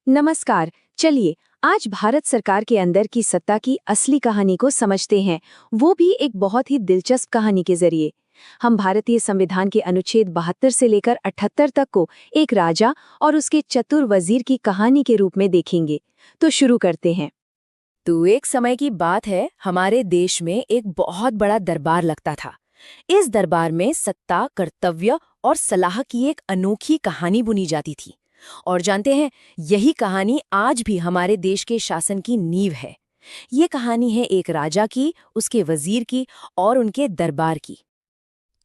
नमस्कार। चलिए आज भारत सरकार के अंदर की सत्ता की असली कहानी को समझते हैं, वो भी एक बहुत ही दिलचस्प कहानी के जरिए। हम भारतीय संविधान के अनुच्छेद 72 से लेकर 78 तक को एक राजा और उसके चतुर वजीर की कहानी के रूप में देखेंगे। तो शुरू करते हैं। तो एक समय की बात है, हमारे देश में एक बहुत बड़ा दरबार लगता था। इस दरबार में सत्ता, कर्तव्य और सलाह की एक अनोखी कहानी बुनी जाती थी। और जानते हैं, यही कहानी आज भी हमारे देश के शासन की नींव है। ये कहानी है एक राजा की, उसके वजीर की और उनके दरबार की।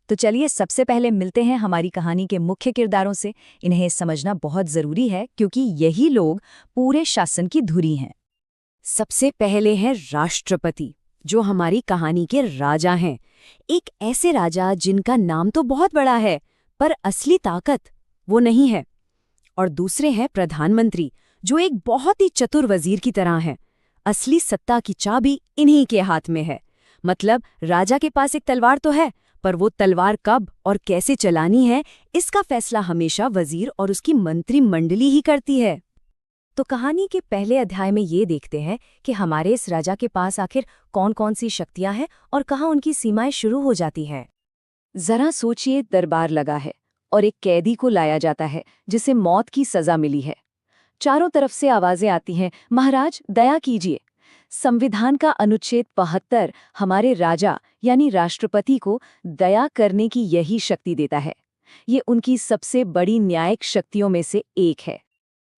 तो चलिए सबसे पहले मिलते हैं हमारी कहानी के मुख्य किरदारों से। इन्हें समझना बहुत जरूरी है क्योंकि यही लोग पूरे शासन की धुरी हैं। सबसे पहले है राष्ट्रपति, जो हमारी कहानी के राजा हैं। एक ऐसे राजा जिनका नाम तो बहुत बड़ा है, पर असली ताकत वो नहीं है। और दूसरे हैं प्रधानमंत्री, जो एक बहुत ही चतुर वजीर की तरह हैं। असली सत्ता की चाबी इन्हीं के हाथ में है। मतलब राजा के पास एक तलवार तो है, पर वो तलवार कब और कैसे चलानी है, इसका फैसला हमेशा वजीर और उसकी मंत्रिमंडली ही करती है। तो कहानी के पहले अध्याय में ये देखते हैं कि हमारे इस राजा के पास आखिर कौन कौन सी शक्तियां हैं और कहाँ उनकी सीमाएं शुरू हो जाती हैं। जरा सोचिए, दरबार लगा है और एक कैदी को लाया जाता है जिसे मौत की सजा मिली है। चारों तरफ से आवाजें आती हैं, महाराज दया कीजिए। संविधान का अनुच्छेद 72 हमारे राजा यानी राष्ट्रपति को दया करने की यही शक्ति देता है। ये उनकी सबसे बड़ी न्यायिक शक्तियों में से एक है।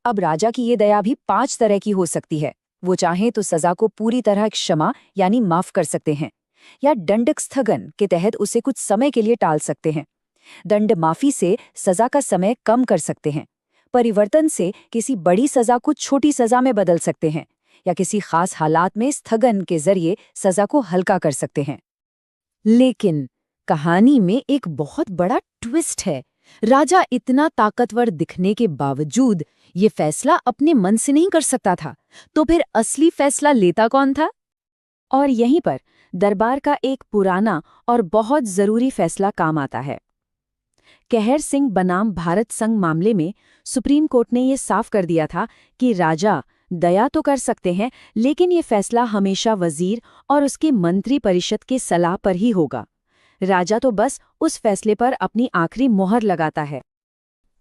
अब राजा की ये दया भी 5 तरह की हो सकती है। वो चाहे तो सजा को पूरी तरह क्षमा यानी माफ कर सकते हैं, या दंडक स्थगन के तहत उसे कुछ समय के लिए टाल सकते हैं। दंड माफी से सजा का समय कम कर सकते हैं। परिवर्तन से किसी बड़ी सजा को छोटी सजा में बदल सकते हैं, या किसी खास हालात में स्थगन के जरिए सजा को हल्का कर सकते हैं। लेकिन कहानी में एक बहुत बड़ा ट्विस्ट है। राजा इतना ताकतवर दिखने के बावजूद ये फैसला अपने मन से नहीं कर सकता था। तो फिर असली फैसला लेता कौन था? और यहीं पर दरबार का एक पुराना और बहुत जरूरी फैसला काम आता है। कहर सिंह बनाम भारत संघ मामले में सुप्रीम कोर्ट ने ये साफ कर दिया था कि राजा दया तो कर सकते हैं, लेकिन ये फैसला हमेशा वजीर और उसके मंत्री परिषद के सलाह पर ही होगा। राजा तो बस उस फैसले पर अपनी आखिरी मोहर लगाता है।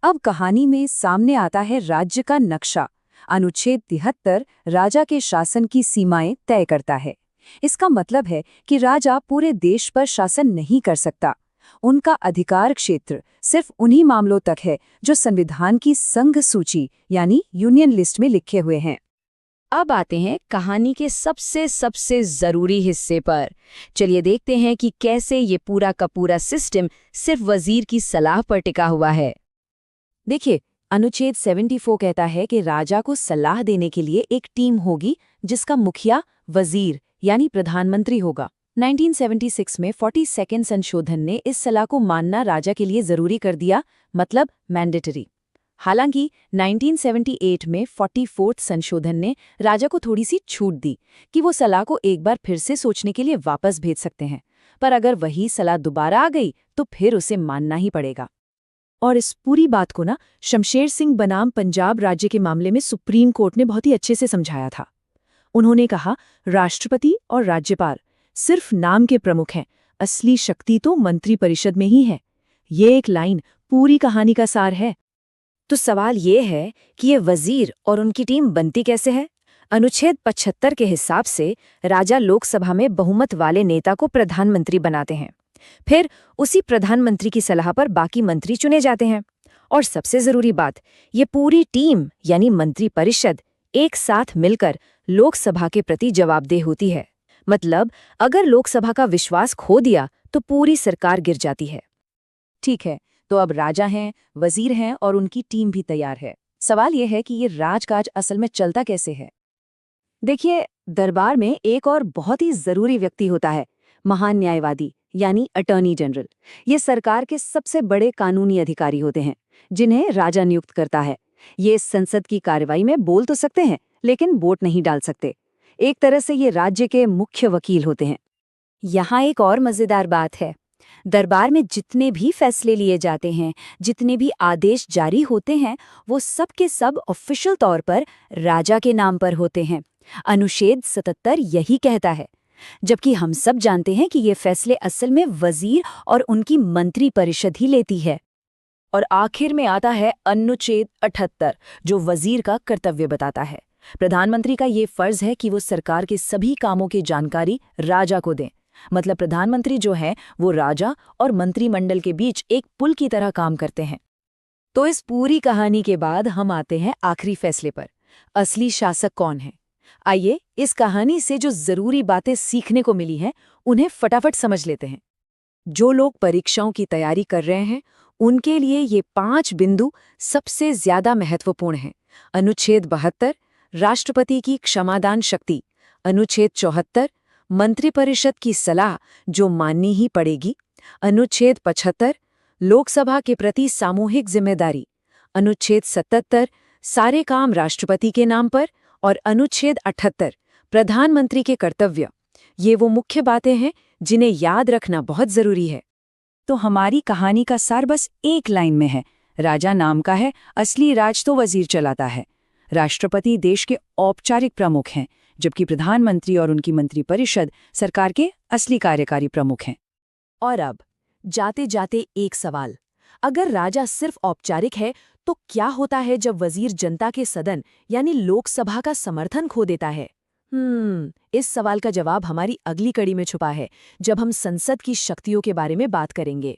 अब कहानी में सामने आता है राज्य का नक्शा। अनुच्छेद 73 राजा के शासन की सीमाएं तय करता है। इसका मतलब है कि राजा पूरे देश पर शासन नहीं कर सकता। उनका अधिकार क्षेत्र सिर्फ उन्हीं मामलों तक है जो संविधान की संघ सूची यानी यूनियन लिस्ट में लिखे हुए हैं। अब आते हैं कहानी के सबसे जरूरी हिस्से पर। चलिए देखते हैं कि कैसे ये पूरा का पूरा सिस्टम सिर्फ वजीर की सलाह पर टिका हुआ है। देखिए, अनुच्छेद 74 कहता है कि राजा को सलाह देने के लिए एक टीम होगी जिसका मुखिया वजीर यानी प्रधानमंत्री होगा। 1976 में 42nd संशोधन ने इस सलाह को मानना राजा के लिए जरूरी कर दिया, मतलब मैंडेटरी। हालांकि 1978 में 44th संशोधन ने राजा को थोड़ी सी छूट दी कि वो सलाह को एक बार फिर से सोचने के लिए वापस भेज सकते हैं, पर अगर वही सलाह दोबारा आ गई तो फिर उसे मानना ही पड़ेगा। और इस पूरी बात को शमशेर सिंह बनाम पंजाब राज्य के मामले में सुप्रीम कोर्ट ने बहुत ही अच्छे से समझाया था। उन्होंने कहा, राष्ट्रपति और राज्यपाल सिर्फ नाम के प्रमुख हैं, असली शक्ति तो मंत्रिपरिषद में ही है। ये एक लाइन पूरी कहानी का सार है। तो सवाल ये है कि ये वजीर और उनकी टीम बनती कैसे है? अनुच्छेद 75 के हिसाब से राजा लोकसभा में बहुमत वाले नेता को प्रधानमंत्री बनाते हैं। फिर उसी प्रधानमंत्री की सलाह पर बाकी मंत्री चुने जाते हैं। और सबसे जरूरी बात, ये पूरी टीम यानी मंत्रिपरिषद एक साथ मिलकर लोकसभा के प्रति जवाबदेह होती है। मतलब अगर लोकसभा का विश्वास खो दिया तो पूरी सरकार गिर जाती है। ठीक है, तो अब राजा हैं, वजीर हैं और उनकी टीम भी तैयार है। सवाल यह है कि ये राजकाज असल में चलता कैसे है। देखिए, दरबार में एक और बहुत ही जरूरी व्यक्ति होता है, महान न्यायवादी यानी अटॉर्नी जनरल। ये सरकार के सबसे बड़े कानूनी अधिकारी होते हैं जिन्हें राजा नियुक्त करता है। ये संसद की कार्रवाई में बोल तो सकते हैं, लेकिन वोट नहीं डाल सकते। एक तरह से ये राज्य के मुख्य वकील होते हैं। यहाँ एक और मजेदार बात है। दरबार में जितने भी फैसले लिए जाते हैं, जितने भी आदेश जारी होते हैं, वो सब के सब ऑफिशियल तौर पर राजा के नाम पर होते हैं। अनुच्छेद 77 यही कहता है, जबकि हम सब जानते हैं कि ये फैसले असल में वजीर और उनकी मंत्री परिषद ही लेती है। और आखिर में आता है अनुच्छेद 78, जो वजीर का कर्तव्य बताता है। प्रधानमंत्री का ये फर्ज है कि वो सरकार के सभी कामों की जानकारी राजा को दें। मतलब प्रधानमंत्री जो है वो राजा और मंत्रिमंडल के बीच एक पुल की तरह काम करते हैं। तो इस पूरी कहानी के बाद हम आते हैं आखिरी फैसले पर, असली शासक कौन है। आइए इस कहानी से जो जरूरी बातें सीखने को मिली हैं उन्हें फटाफट समझ लेते हैं। जो लोग परीक्षाओं की तैयारी कर रहे हैं उनके लिए ये 5 बिंदु सबसे ज्यादा महत्वपूर्ण हैं। अनुच्छेद 72, राष्ट्रपति की क्षमादान शक्ति। अनुच्छेद 74, मंत्रिपरिषद की सलाह जो माननी ही पड़ेगी। अनुच्छेद 75, लोकसभा के प्रति सामूहिक जिम्मेदारी। अनुच्छेद 77, सारे काम राष्ट्रपति के नाम पर। और अनुच्छेद 78, प्रधानमंत्री के कर्तव्य। ये वो मुख्य बातें हैं जिन्हें याद रखना बहुत जरूरी है। तो हमारी कहानी का सार बस एक लाइन में है, राजा नाम का है, असली राज तो वजीर चलाता है। राष्ट्रपति देश के औपचारिक प्रमुख हैं, जबकि प्रधानमंत्री और उनकी मंत्रिपरिषद सरकार के असली कार्यकारी प्रमुख हैं। और अब जाते जाते एक सवाल, अगर राजा सिर्फ औपचारिक है तो क्या होता है जब वजीर जनता के सदन यानी लोकसभा का समर्थन खो देता है? इस सवाल का जवाब हमारी अगली कड़ी में छुपा है, जब हम संसद की शक्तियों के बारे में बात करेंगे।